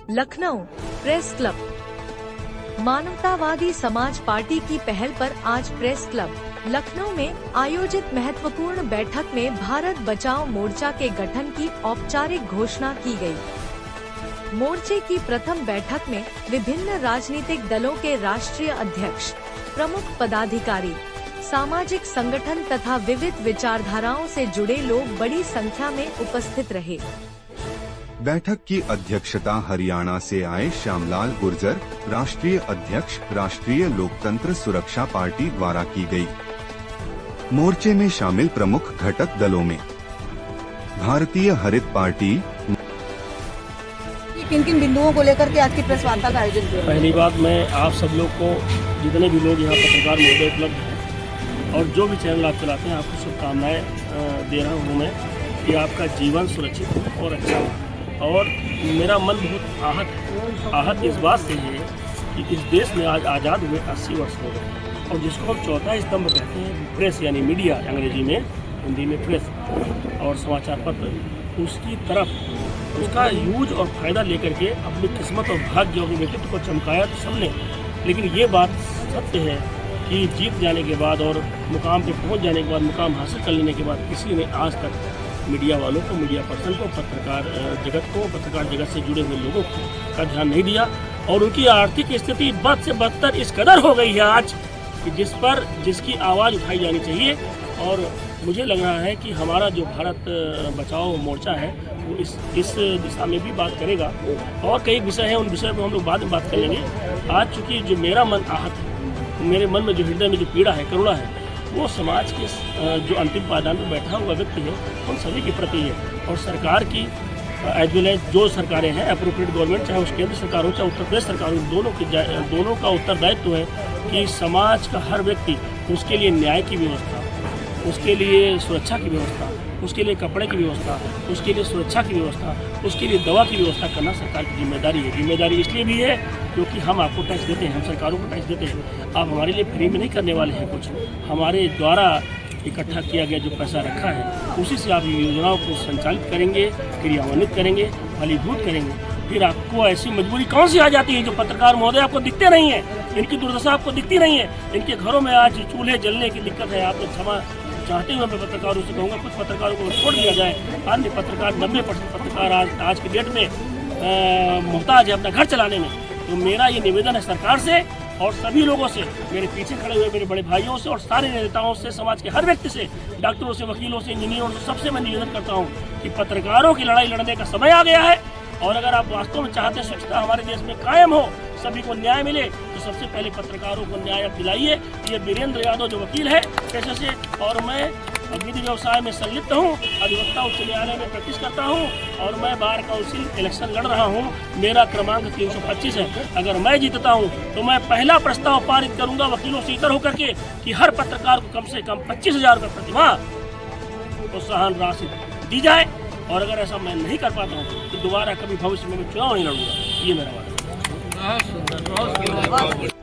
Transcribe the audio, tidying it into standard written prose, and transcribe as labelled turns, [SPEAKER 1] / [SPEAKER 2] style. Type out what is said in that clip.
[SPEAKER 1] Lucknow press club. मानवतावादी समाज party की पहल पर आज प्रेस क्लब लखनऊ में आयोजित महत्वपूर्ण बैठक में भारत बचाओ मोर्चा के गठन की औपचारिक घोषणा की गई। मोर्चे की प्रथम बैठक में विभिन्न राजनीतिक दलों के राष्ट्रीय अध्यक्ष, प्रमुख पदाधिकारी, सामाजिक संगठन तथा विविध विचारधाराओं से जुड़े लोग बड़ी संख्या में उपस्थित रहे।
[SPEAKER 2] बैठक की अध्यक्षता हरियाणा से आए श्यामलाल गुर्जर, राष्ट्रीय अध्यक्ष, राष्ट्रीय लोकतंत्र सुरक्षा पार्टी द्वारा की गई। मोर्चे में शामिल प्रमुख घटक दलों में भारतीय हरित पार्टी।
[SPEAKER 3] किन किन बिंदुओं को लेकर के आज की प्रेस वार्ता का आयोजन किया?
[SPEAKER 4] पहली बात, मैं आप सब लोग को, जितने भी लोग यहाँ पत्रकार महोदय उपलब्ध हैं और जो भी चैनल आप चलाते हैं, आपको शुभकामनाएं दे रहा हूँ मैं कि आपका जीवन सुरक्षित और अच्छा हो। और मेरा मन बहुत आहत इस बात से है कि इस देश में आज आज़ाद हुए 80 वर्ष हो गए और जिसको हम चौथा स्तंभ कहते हैं, प्रेस यानी मीडिया, अंग्रेजी में, हिंदी में प्रेस और समाचार पत्र, उसकी तरफ उसका यूज और फायदा लेकर के अपनी किस्मत और भाग्य और व्यक्तित्व को चमकाया तो सबने। लेकिन ये बात सत्य है कि जीत जाने के बाद और मुकाम पे पहुंच जाने के बाद, मुकाम हासिल कर लेने के बाद किसी ने आज तक मीडिया वालों को, मीडिया पर्सन को, पत्रकार जगत को, पत्रकार जगत से जुड़े हुए लोगों का ध्यान नहीं दिया। और उनकी आर्थिक स्थिति बद से बदतर इस कदर हो गई है आज कि जिसकी आवाज़ उठाई जानी चाहिए। और मुझे लग रहा है कि हमारा जो भारत बचाओ मोर्चा है वो इस दिशा में भी बात करेगा। और कई विषय हैं, उन विषयों पर हम लोग बाद में बात कर लेंगे। आज चूँकि जो मेरा मन आहत है, मेरे मन में जो हृदय में जो पीड़ा है, करुणा है, वो समाज के जो अंतिम पायदान पर बैठा हुआ व्यक्ति है, उन सभी के प्रति है। और सरकार की एज वेल एज जो सरकारें हैं, अप्रोप्रिएट गवर्नमेंट, चाहे उस केंद्र सरकार हो, चाहे उत्तर प्रदेश सरकार हो, दोनों का उत्तरदायित्व है कि समाज का हर व्यक्ति, उसके लिए न्याय की व्यवस्था, उसके लिए सुरक्षा की व्यवस्था, उसके लिए कपड़े की व्यवस्था, उसके लिए सुरक्षा की व्यवस्था, उसके लिए दवा की व्यवस्था करना सरकार की जिम्मेदारी है। जिम्मेदारी इसलिए भी है क्योंकि हम आपको टैक्स देते हैं, हम सरकारों को टैक्स देते हैं। आप हमारे लिए फ्री में नहीं करने वाले हैं कुछ, हमारे द्वारा इकट्ठा किया गया जो पैसा रखा है उसी से आप योजनाओं को संचालित करेंगे, क्रियान्वित करेंगे, फलीभूत करेंगे। फिर आपको ऐसी मजबूरी कौन सी आ जाती है जो पत्रकार महोदय आपको दिखते नहीं है, इनकी दुर्दशा आपको दिखती नहीं है। इनके घरों में आज चूल्हे जलने की दिक्कत है। आप लोग क्षमा चाहते हुए मैं पत्रकारों से कहूँगा, कुछ पत्रकारों को छोड़ दिया जाए। अन्य पत्रकार 90% पत्रकार आज की डेट में मुहताज है अपना घर चलाने में। तो मेरा ये निवेदन है सरकार से और सभी लोगों से, मेरे पीछे खड़े हुए मेरे बड़े भाइयों से और सारे नेताओं से, समाज के हर व्यक्ति से, डॉक्टरों से, वकीलों से, इंजीनियरों से, सबसे मैं निवेदन करता हूँ कि पत्रकारों की लड़ाई लड़ने का समय आ गया है। और अगर आप वास्तव में चाहते हैं स्वच्छता हमारे देश में कायम हो, सभी को न्याय मिले, तो सबसे पहले पत्रकारों को न्याय दिलाइए। ये वीरेंद्र यादव जो वकील है पेशे से, और मैं विधि व्यवसाय में संलिप्त हूँ, अधिवक्ता उच्च न्यायालय में प्रैक्टिस करता हूँ और मैं बार काउंसिल इलेक्शन लड़ रहा हूँ। मेरा क्रमांक 325 है। अगर मैं जीतता हूँ तो मैं पहला प्रस्ताव पारित करूँगा वकीलों से इतर होकर के कि हर पत्रकार को कम से कम 25,000 रुपये प्रतिमाह प्रोत्साहन राशि दी जाए। और अगर ऐसा मैं नहीं कर पाता हूँ तो दोबारा कभी भविष्य में मैं चुनाव नहीं लड़ूंगा। ये मेरा वादा है।